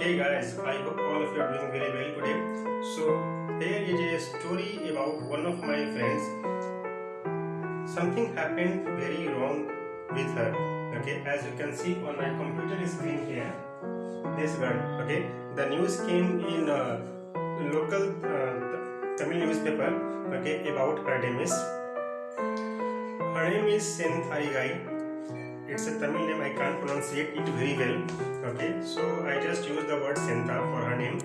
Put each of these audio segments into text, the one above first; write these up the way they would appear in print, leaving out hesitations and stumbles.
Hey guys, I hope all of you are doing very well today. So here is a story about one of my friends. Something happened very wrong with her. Okay, as you can see on my computer screen here, this girl. Okay, the news came in local Tamil newspaper. Okay, about her name is. Her name is Senthai. It's a Tamil name, I can't pronounce it very well. Okay, so I just use the word Senta for her name.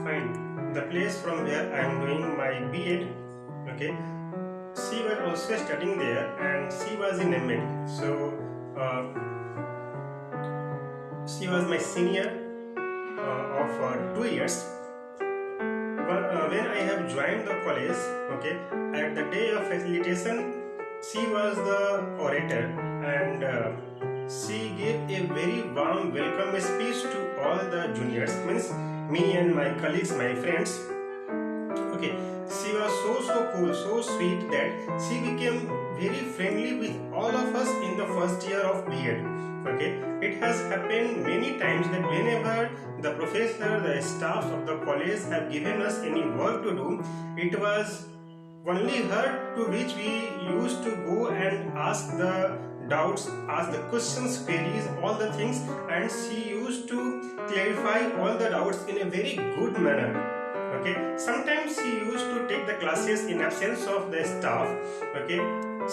Fine. The place from where I am doing my B.Ed. Okay, she was also studying there and she was in M.Ed. So she was my senior of 2 years. When I have joined the college, okay, at the day of facilitation, she was the orator and she gave a very warm welcome speech to all the juniors, means me and my colleagues, my friends. Okay, she was so cool, so sweet that she became very friendly with all of us in the first year of B.Ed. Okay, it has happened many times that whenever the professor, the staff of the college have given us any work to do, it was only her to which we used to go and ask the doubts, ask the questions, queries, all the things, and she used to clarify all the doubts in a very good manner. Okay, sometimes she used to take the classes in absence of the staff. Okay,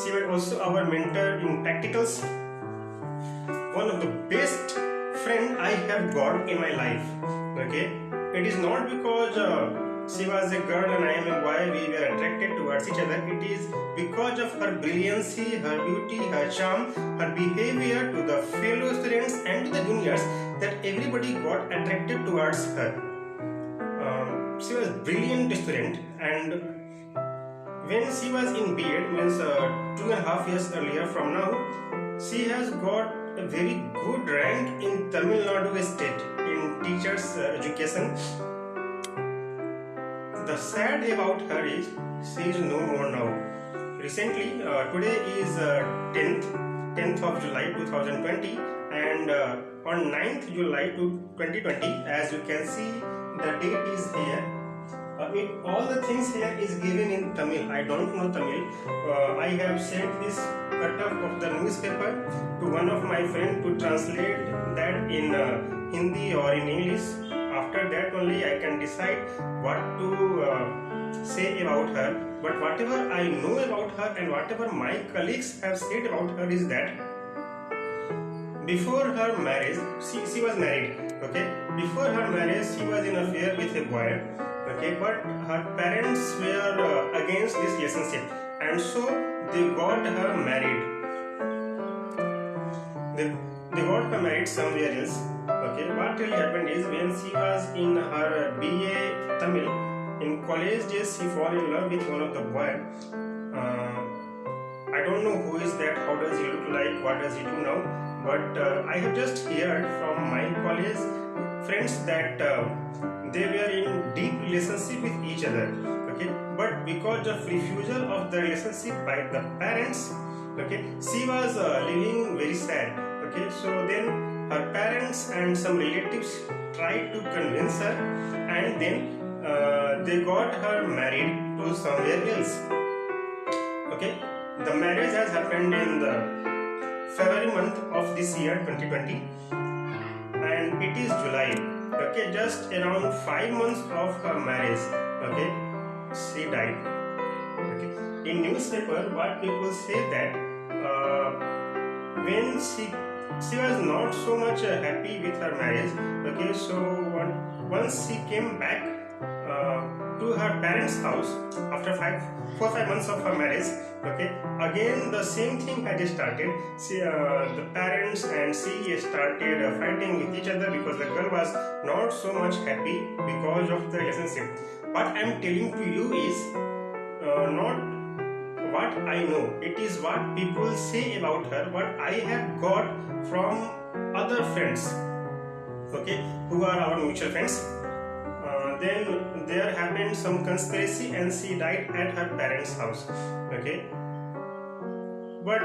she was also our mentor in practicals. One of the best friend I have got in my life. Okay, it is not because she was a girl and I am a boy, we were attracted towards each other. It is because of her brilliancy, her beauty, her charm, her behavior to the fellow students and to the juniors that everybody got attracted towards her. She was a brilliant student, and when she was in B.Ed, means 2.5 years earlier from now, she has got a very good rank in Tamil Nadu state in teachers education. The sad about her is she is no more now. Recently, today is 10th of July 2020, and on 9th July 2020, as you can see, the date is here. All the things here is given in Tamil. I don't know Tamil. I have sent this cut of the newspaper to one of my friends to translate that in Hindi or in English. After that only I can decide what to say about her. But whatever I know about her and whatever my colleagues have said about her is that before her marriage, she was married. Okay, before her marriage, she was in affair with a boy. Okay, but her parents were against this relationship, and so they got her married. They got her married somewhere else. Okay, what really happened is when she was in her BA Tamil in college days, she fell in love with one of the boy. I don't know who is that, how does he look like, what does he do now, but I have just heard from my college friends that they were in deep relationship with each other. Okay, but because of refusal of the relationship by the parents, okay, she was living very sad. Okay, so then her parents and some relatives tried to convince her, and then they got her married to somewhere else. Okay, the marriage has happened in the February month of this year 2020, and it is July. Okay, just around 5 months of her marriage, okay, she died. Okay, in newspaper, what people say that when she was not so much happy with her marriage. Okay, so once she came back to her parents' house after 4 or 5 months of her marriage, okay, again the same thing had started. The parents and she started fighting with each other because the girl was not so much happy because of the relationship. What I am telling to you is not what I know, it is what people say about her, what I have got from other friends, okay, who are our mutual friends. Then there happened some conspiracy and she died at her parents' house. Okay, but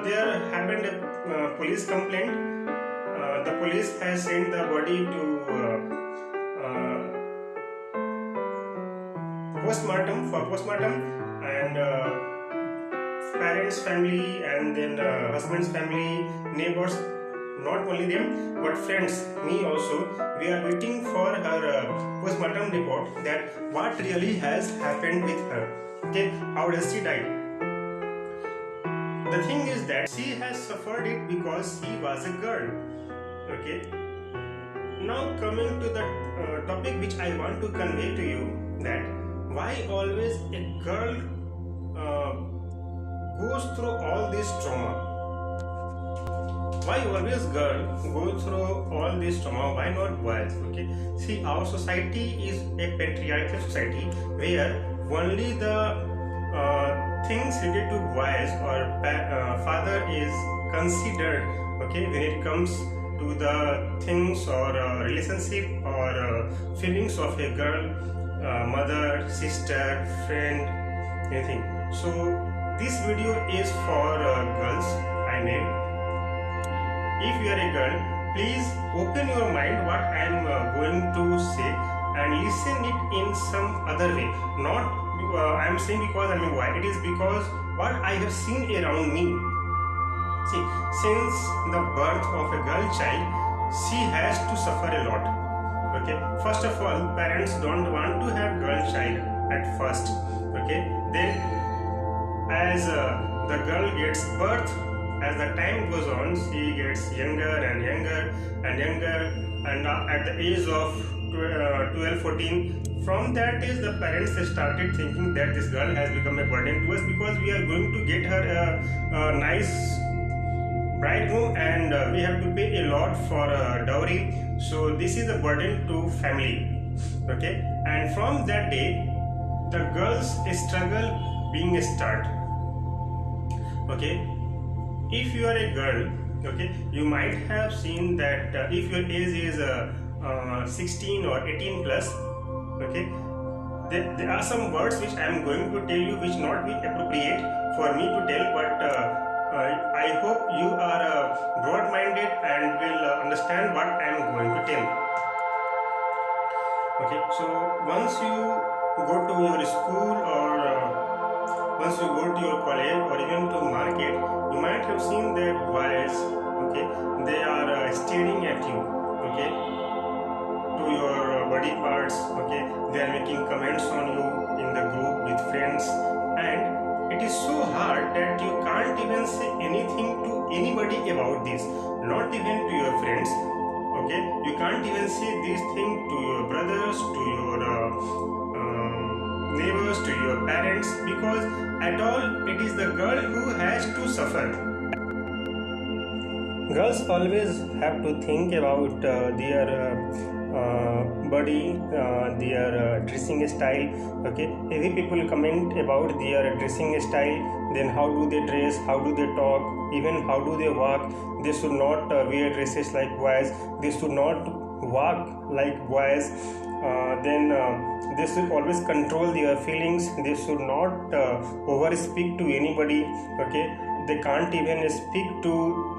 there happened a police complaint the police has sent the body to postmortem, and parents, family, and then husband's family, neighbors, not only them but friends, me also, we are waiting for her postmortem report, that what really has happened with her. Okay, how does she die? The thing is that she has suffered it because she was a girl. Okay, now coming to the topic which I want to convey to you, that why always a girl goes through all this trauma. Why always girl go through all this trauma? Why not boys? Okay, see, our society is a patriarchal society where only the things related to boys or father is considered. Okay, when it comes to the things or relationship or feelings of a girl, mother, sister, friend, anything. So this video is for girls, I made. If you are a girl, please open your mind what I am going to say and listen it in some other way. Not I am saying because I am a boy. It is because what I have seen around me. See, since the birth of a girl child, she has to suffer a lot. Okay, first of all, parents don't want to have girl child at first. Okay, then as the girl gets birth, as the time goes on, she gets younger and younger and younger, and at the age of 12, 14, from that age the parents started thinking that this girl has become a burden to us, because we are going to get her a nice bridegroom and we have to pay a lot for dowry, so this is a burden to family. Okay, and from that day the girls struggle being a start. Okay, if you are a girl, okay, you might have seen that if your age is 16 or 18 plus, okay, there are some words which I am going to tell you which not be appropriate for me to tell, but I hope you are broad-minded and will understand what I am going to tell. Okay, so once you go to your school or once you go to your college or even to market, you might have seen that boys, okay, they are staring at you, okay, to your body parts, okay, they are making comments on you in the group with friends, and it is so hard that you can't even say anything to anybody about this, not even to your friends. Okay, you can't even say these things to your brothers, to your neighbors, to your parents, because at all it is the girl who has to suffer. Girls always have to think about their body, their dressing style. Okay, every people comment about their dressing style, then how do they dress, how do they talk, even how do they walk. They should not wear dresses like boys, they should not walk like boys, then they should always control their feelings, they should not over speak to anybody. Okay, they can't even speak to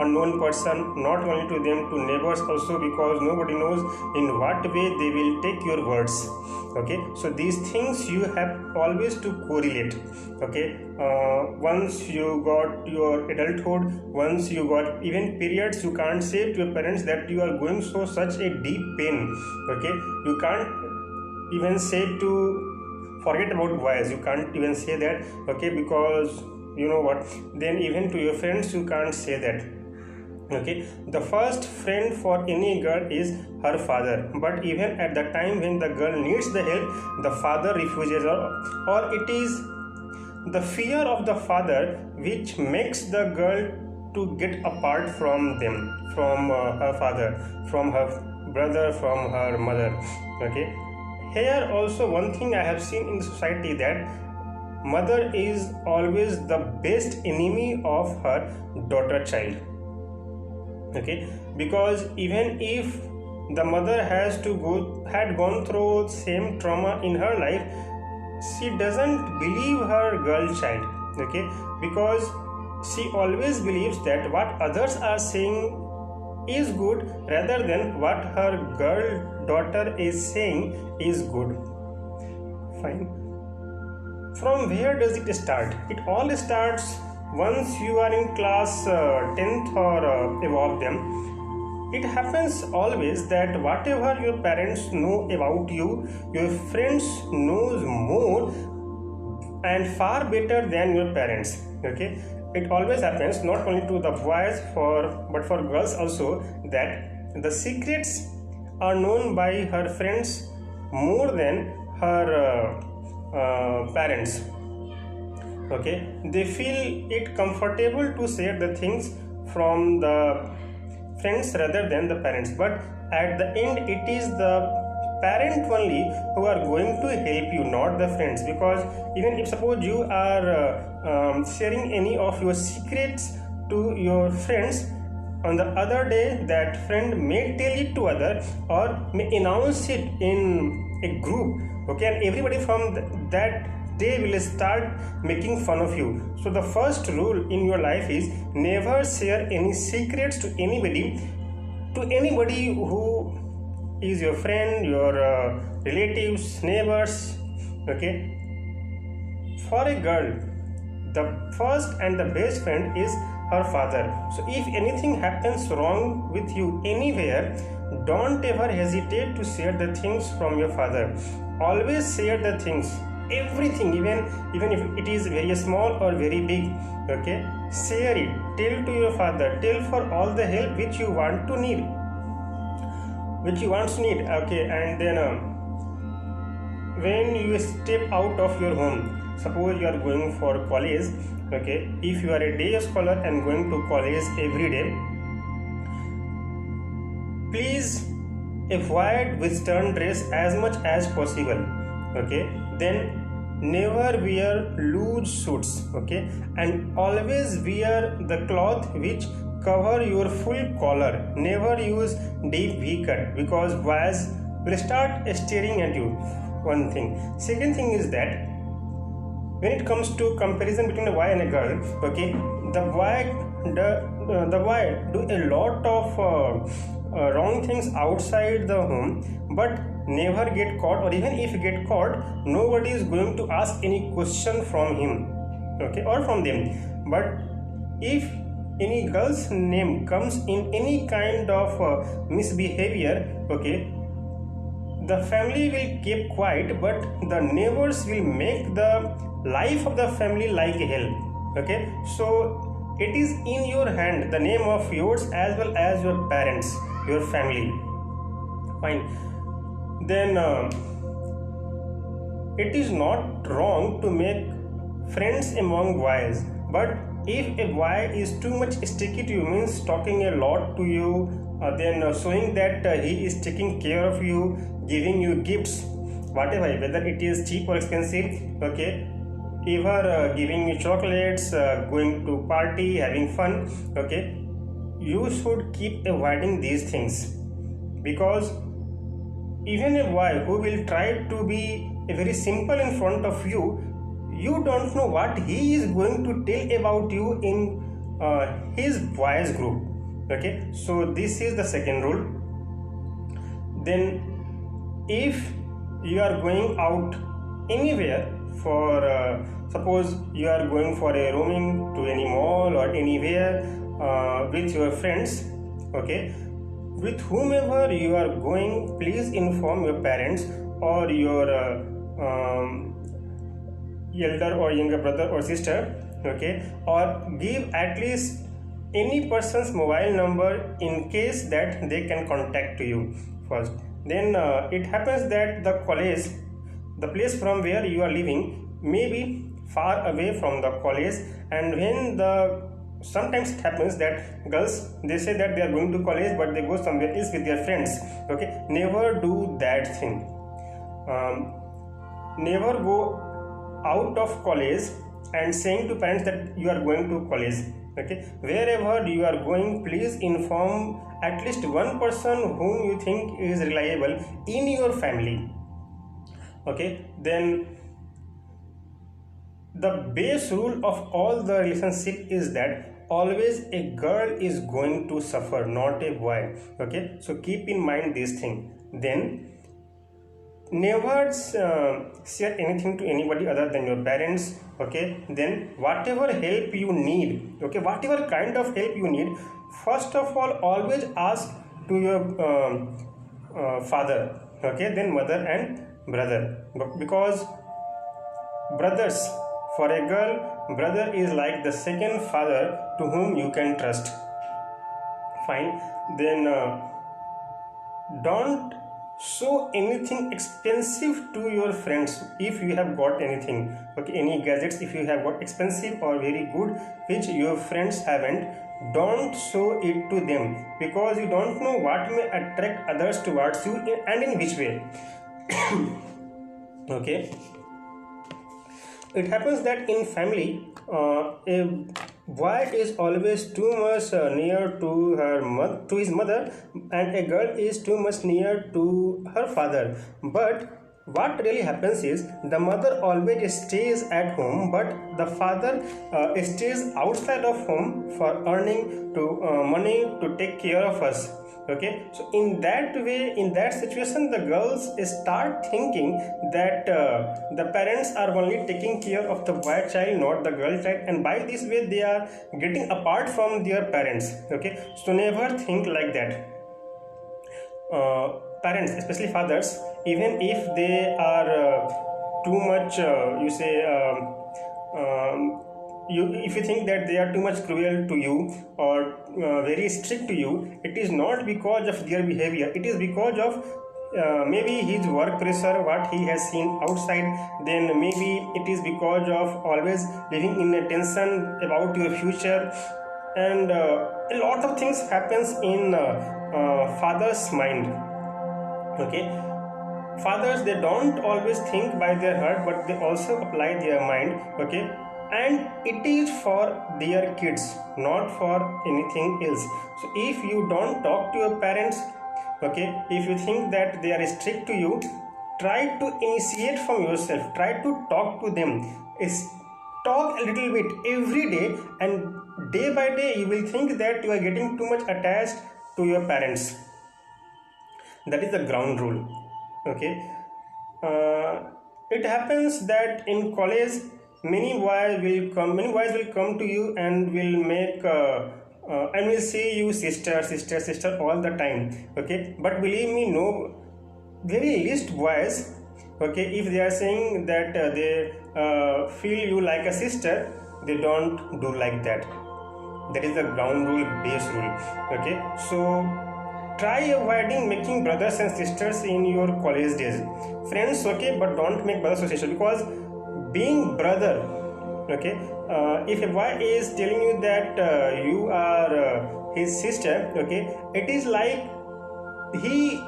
unknown person, not only to them, to neighbors also, because nobody knows in what way they will take your words. Okay, so these things you have always to correlate. Okay, once you got your adulthood, once you got even periods, you can't say to your parents that you are going through such a deep pain. Okay, you can't even say to forget about boys, you can't even say that. Okay, because you know what, then even to your friends you can't say that. Okay, the first friend for any girl is her father, but even at the time when the girl needs the help, the father refuses her, or it is the fear of the father which makes the girl to get apart from them, from her father, from her brother, from her mother. Okay, here also one thing I have seen in society, that mother is always the best enemy of her daughter child. Okay, because even if the mother had gone through same trauma in her life, she doesn't believe her girl child. Okay, because she always believes that what others are saying is good rather than what her girl daughter is saying is good. Fine. From where does it start? It all starts once you are in class 10th or above them. It happens always that whatever your parents know about you, your friends knows more and far better than your parents. Okay, it always happens not only to the boys but for girls also, that the secrets are known by her friends more than her parents. Okay, they feel it comfortable to share the things from the friends rather than the parents, but at the end it is the parent only who are going to help you, not the friends. Because even if suppose you are sharing any of your secrets to your friends, on the other day that friend may tell it to other or may announce it in a group. Okay, and everybody from that day will start making fun of you. So the first rule in your life is never share any secrets to anybody who is your friend, your relatives, neighbors. Okay, for a girl, the first and the best friend is her father. So if anything happens wrong with you anywhere, don't ever hesitate to share the things from your father. Always share the things, everything, even if it is very small or very big. Okay, share it, tell to your father, tell for all the help which you want to need. Okay, and then when you step out of your home, suppose you are going for college. Okay, if you are a day scholar and going to college every day, please avoid western dress as much as possible. Okay, then never wear loose suits. Okay, and always wear the cloth which cover your full collar. Never use deep V-cut because boys will start staring at you. One thing. Second thing is that when it comes to comparison between a boy and a girl, okay, the boy do a lot of wrong things outside the home, but never get caught, or even if get caught, nobody is going to ask any question from him, okay, or from them. But if any girl's name comes in any kind of misbehavior, okay, the family will keep quiet, but the neighbors will make the life of the family like hell. Okay, so it is in your hand, the name of yours as well as your parents, your family. Fine. Then it is not wrong to make friends among boys, but if a boy is too much sticky to you, means talking a lot to you, then showing that he is taking care of you, giving you gifts, whatever, whether it is cheap or expensive, okay, either giving you chocolates, going to party, having fun, okay, you should keep avoiding these things. Because even a boy who will try to be a very simple in front of you, you don't know what he is going to tell about you in his boys group. Okay, so this is the second rule. Then if you are going out anywhere for suppose you are going for a roaming to any mall or anywhere with your friends, okay, with whomever you are going, please inform your parents or your elder or younger brother or sister, okay, or give at least any person's mobile number in case that they can contact you first. Then it happens that the college, the place from where you are living, may be far away from the college, and when sometimes it happens that girls, they say that they are going to college but they go somewhere else with their friends. Okay, never do that thing. Never go out of college and saying to parents that you are going to college. Okay, wherever you are going, please inform at least one person whom you think is reliable in your family. Okay, then the base rule of all the relationship is that always a girl is going to suffer, not a boy. Okay, so keep in mind this thing. Then never share anything to anybody other than your parents. Okay, then whatever help you need, okay, whatever kind of help you need, first of all always ask to your father, okay, then mother and brother, because brothers, for a girl, brother is like the second father to whom you can trust. Fine. Then don't show anything expensive to your friends if you have got anything, okay, any gadgets if you have got expensive or very good which your friends haven't. Don't show it to them, because you don't know what may attract others towards you and in which way. Okay, it happens that in family a boy is always too much near to to his mother, and a girl is too much near to her father. But what really happens is the mother always stays at home, but the father stays outside of home for earning to money to take care of us. Okay, so in that way, in that situation, the girls start thinking that the parents are only taking care of the boy child, not the girl child, and by this way they are getting apart from their parents. Okay, so never think like that. Parents, especially fathers, even if they are too much you say if you think that they are too much cruel to you or very strict to you, it is not because of their behavior, it is because of maybe his work pressure, what he has seen outside. Then maybe it is because of always living in a tension about your future, and a lot of things happens in father's mind. Okay, fathers, they don't always think by their heart, but they also apply their mind. Okay, and it is for their kids, not for anything else. So if you don't talk to your parents, okay, if you think that they are strict to you, try to initiate from yourself, try to talk to them. Talk a little bit every day, and day by day you will think that you are getting too much attached to your parents. That is the ground rule. Okay, it happens that in college many boys will come to you and will make and will say you sister, sister, sister all the time. Okay, but believe me, no, very least boys, okay, if they are saying that they feel you like a sister, they don't do like that. That is the ground rule, base rule. Okay, so try avoiding making brothers and sisters in your college days. Friends, okay, but don't make brothers or sisters, because being brother, okay, if a boy is telling you that you are his sister, okay, it is like he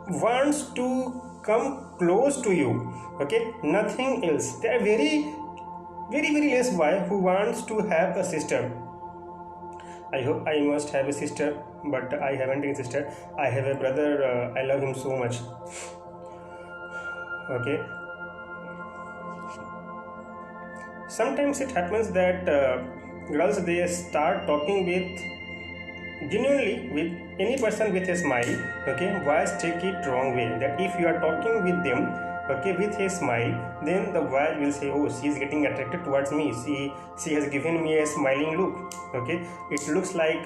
wants to come close to you. Okay, nothing else. There are very less boy who wants to have a sister. I hope I must have a sister, but I haven't a sister. I have a brother. I love him so much. Okay. Sometimes it happens that girls, they start talking with genuinely with any person with a smile. Okay, boys take it wrong way, that if you are talking with them, okay, with a smile, then the boy will say, oh, she is getting attracted towards me, she has given me a smiling look. Okay, it looks like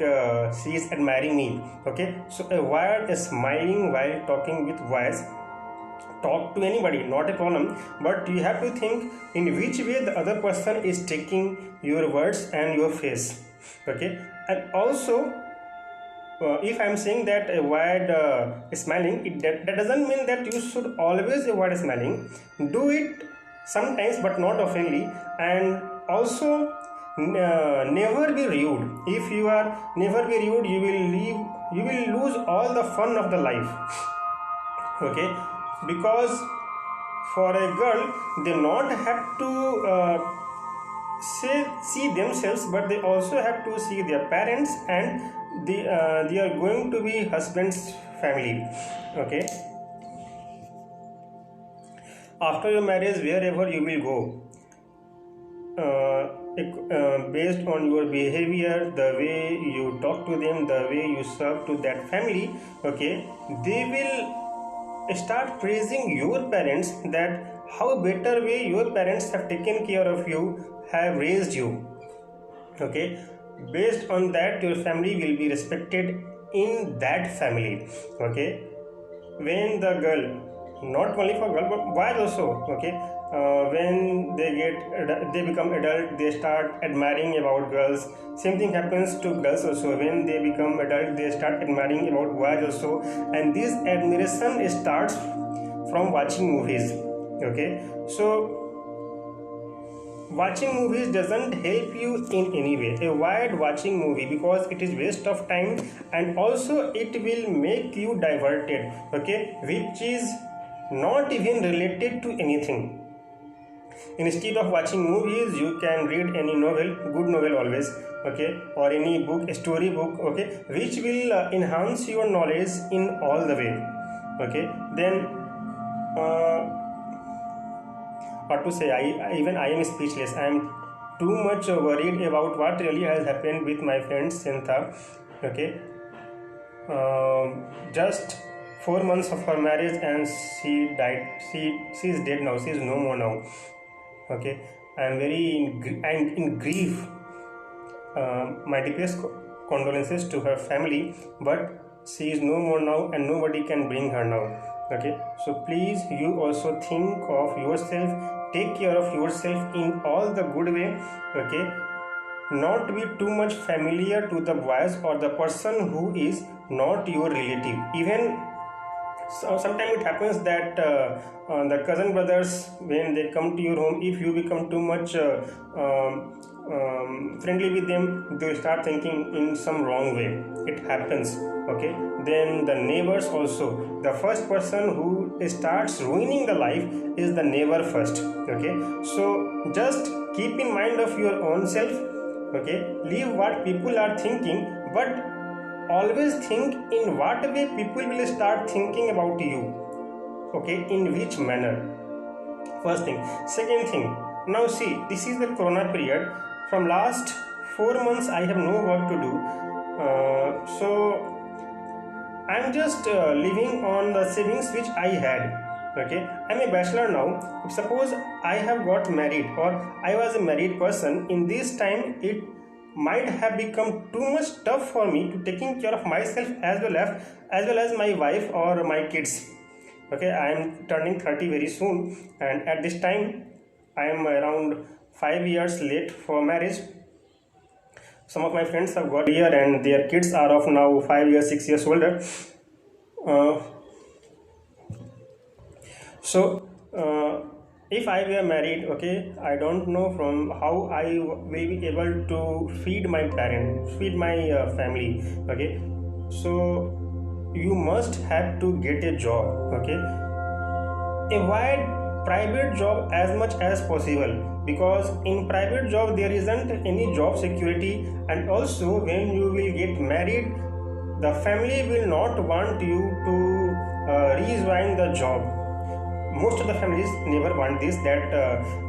she is admiring me. Okay, so while smiling while talking with boys, talk to anybody, not a problem, but you have to think in which way the other person is taking your words and your face. Okay, and also if I'm saying that avoid smiling, that doesn't mean that you should always avoid smiling. Do it sometimes, but not oftenly. And also never be rude. If you are never be rude, you will lose all the fun of the life. Okay, because for a girl, they not have to see themselves, but they also have to see their parents, and they are going to be husband's family. Okay, after your marriage, wherever you will go, based on your behavior, the way you talk to them, the way you serve to that family, okay, they will start praising your parents, that how better way your parents have taken care of you, have raised you. Okay, based on that your family will be respected in that family. Okay, when the girl, not only for girl but boys also, okay, when they become adult, they start admiring about girls. Same thing happens to girls also. When they become adult, they start admiring about boys also, and this admiration starts from watching movies. Okay, so watching movies doesn't help you in any way. Avoid watching movie because it is waste of time, and also it will make you diverted, okay, which is not even related to anything. Instead of watching movies, you can read any novel, good novel always, okay, or any book, story book, okay, which will enhance your knowledge in all the way. Okay, then what to say, I am speechless. I am too much worried about what really has happened with my friend Sintha. Okay, just 4 months of her marriage and she died. She is dead now. She is no more now. Okay, I am in grief. My deepest condolences to her family, but she is no more now and nobody can bring her now. Okay, so please, you also think of yourself, take care of yourself in all the good way. Okay, not be too much familiar to the boys or the person who is not your relative. Even so, sometimes it happens that the cousin brothers, when they come to your home, if you become too much friendly with them, they start thinking in some wrong way. It happens. Okay, then the neighbors also. The first person who starts ruining the life is the neighbor first. Okay, so just keep in mind of your own self. Okay, leave what people are thinking, but always think in what way people will start thinking about you. Okay, in which manner? First thing. Second thing, now see, this is the corona period. From last 4 months I have no work to do, so I'm just living on the savings which I had. Okay, I'm a bachelor now. If suppose I have got married or I was a married person, in this time it might have become too much tough for me to taking care of myself as well as my wife or my kids. Okay, I am turning 30 very soon, and at this time I am around 5 years late for marriage. Some of my friends have got here and their kids are of now 5 years, 6 years older. So if I were married, okay, I don't know from how I will be able to feed my parents, feed my family. Okay, so you must have to get a job. Okay, avoid private job as much as possible, because in private job there isn't any job security, and also when you will get married, the family will not want you to rejoin the job. Most of the families never want this, that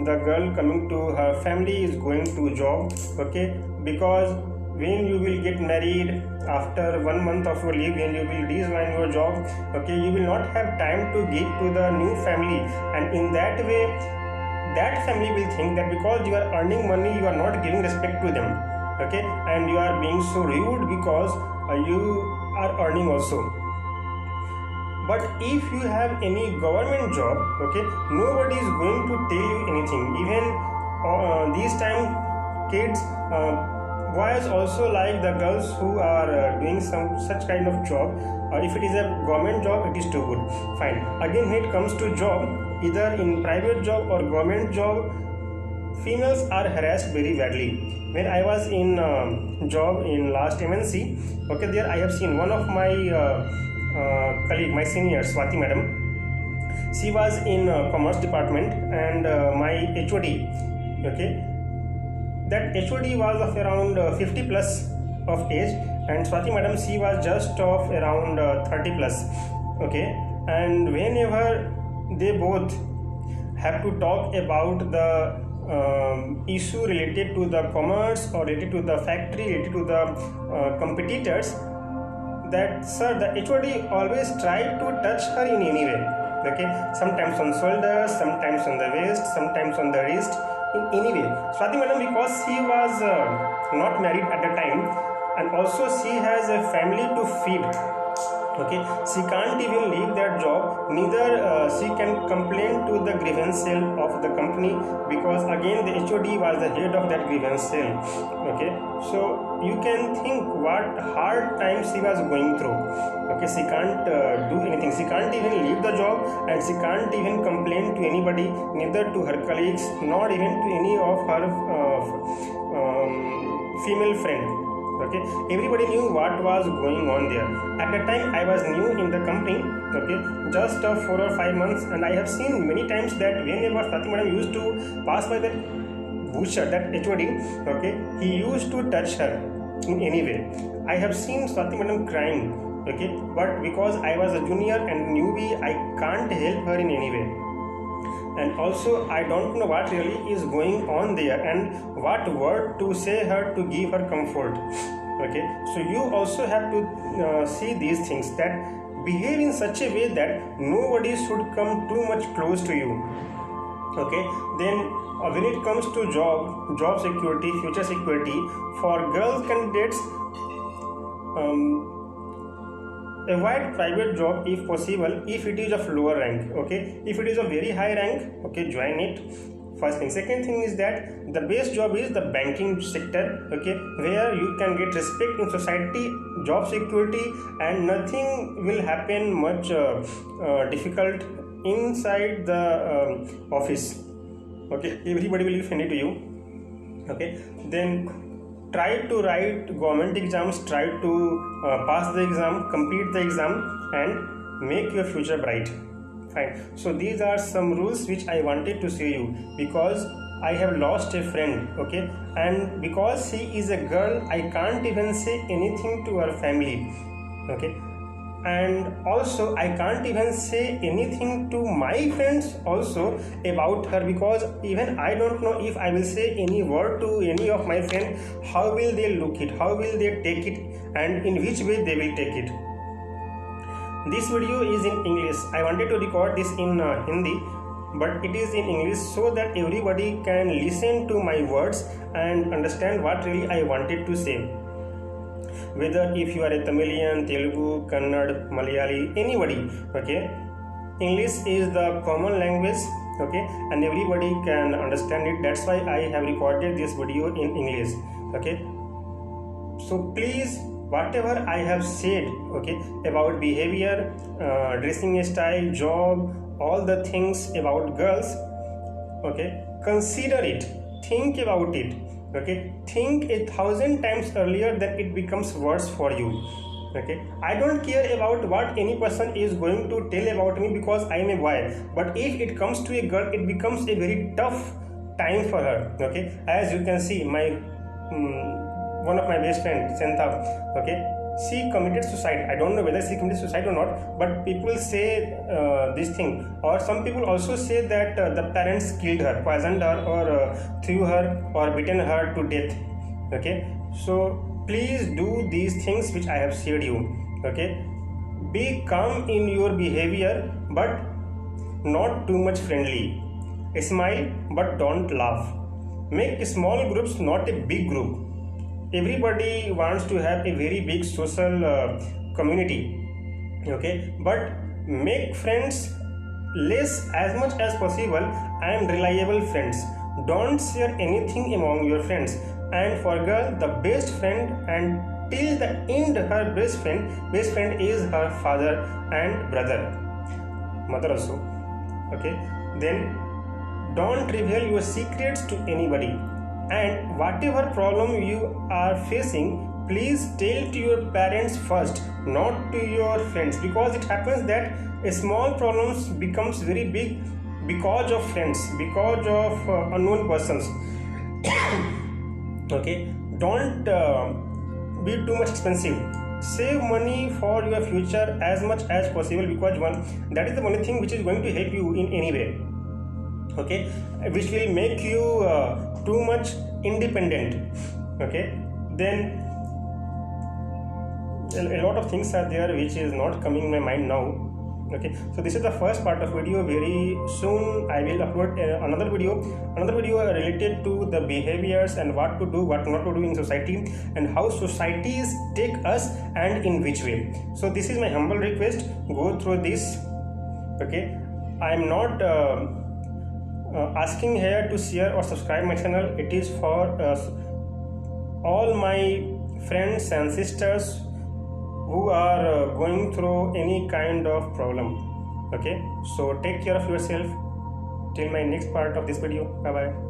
the girl coming to her family is going to job. Okay, because when you will get married, after 1 month of your leave, when you will rejoin your job, okay, you will not have time to give to the new family, and in that way that family will think that because you are earning money, you are not giving respect to them. Okay, and you are being so rude because you are earning also. But if you have any government job, okay, nobody is going to tell you anything. Even these time kids, boys also like the girls who are doing some such kind of job. If it is a government job, it is too good, fine. Again, when it comes to job, either in private job or government job, females are harassed very badly. When I was in job in last MNC, okay, there I have seen one of my colleague, my senior Swati madam. She was in commerce department, and my HOD, okay, that HOD was of around 50 plus of age, and Swati madam, she was just of around 30 plus. Okay, and whenever they both have to talk about the issue related to the commerce or related to the factory, related to the competitors, that sir, the HOD always tried to touch her in any way. Okay, sometimes on shoulders, sometimes on the waist, sometimes on the wrist, in any way. Swati madam, because she was not married at the time, and also she has a family to feed. Okay, she can't even leave that job, neither she can complain to the grievance cell of the company, because again the HOD was the head of that grievance cell. Okay, so you can think what hard time she was going through. Okay, she can't do anything, she can't even leave the job, and she can't even complain to anybody, neither to her colleagues nor even to any of her female friend. Okay, everybody knew what was going on there. At the time I was new in the company, okay, just 4 or 5 months, and I have seen many times that whenever Swati madam used to pass by that butcher, that HOD, okay, he used to touch her in any way. I have seen Swati madam crying, okay, but because I was a junior and newbie, I can't help her in any way. And also I don't know what really is going on there and what word to say her to give her comfort. Okay, so you also have to see these things, that behave in such a way that nobody should come too much close to you. Okay, then when it comes to job security, future security for girl candidates, avoid private job if possible, if it is of lower rank. Okay, if it is of very high rank, okay, join it. First thing. Second thing is that the best job is the banking sector, okay, where you can get respect in society, job security, and nothing will happen much difficult inside the office. Okay, everybody will be friendly to you. Okay, then try to write government exams, try to pass the exam, complete the exam, and make your future bright. Fine. So these are some rules which I wanted to say you, because I have lost a friend, okay, and because she is a girl, I can't even say anything to her family. Okay, and also I can't even say anything to my friends also about her, because even I don't know if I will say any word to any of my friends, how will they look it, how will they take it, and in which way they will take it. This video is in English. I wanted to record this in Hindi, but it is in English so that everybody can listen to my words and understand what really I wanted to say. Whether if you are a Tamilian, Telugu, Kannada, Malayali, anybody, okay, English is the common language, okay, and everybody can understand it. That's why I have recorded this video in English. Okay, so please, whatever I have said, okay, about behavior, dressing style, job, all the things about girls, okay, consider it, think about it. Okay, think 1,000 times earlier that it becomes worse for you. Okay, I don't care about what any person is going to tell about me, because I am a boy, but if it comes to a girl, it becomes a very tough time for her. Okay, as you can see, my one of my best friend, Sentha, okay, she committed suicide. I don't know whether she committed suicide or not, but people say this thing, or some people also say that the parents killed her, poisoned her, or threw her, or beaten her to death. Okay, so please do these things which I have said you. Okay, be calm in your behavior, but not too much friendly. Smile, but don't laugh. Make small groups, not a big group. Everybody wants to have a very big social community, okay, but make friends less as much as possible, and reliable friends. Don't share anything among your friends. And for girl, the best friend, and till the end, her best friend is her father and brother, mother also. Okay, then don't reveal your secrets to anybody. And whatever problem you are facing, please tell to your parents first, not to your friends, because it happens that a small problems becomes very big because of friends, because of unknown persons. Okay, don't be too much expensive. Save money for your future as much as possible, because that is the only thing which is going to help you in any way. okay, which will make you too much independent. Okay, then a lot of things are there which is not coming in my mind now. Okay, so this is the first part of video. Very soon I will upload another video related to the behaviors and what to do, what not to do in society, and how societies take us and in which way. So this is my humble request, go through this. Okay, I am not asking here to share or subscribe my channel. It is for all my friends and sisters who are going through any kind of problem. Okay, so take care of yourself till my next part of this video. Bye bye.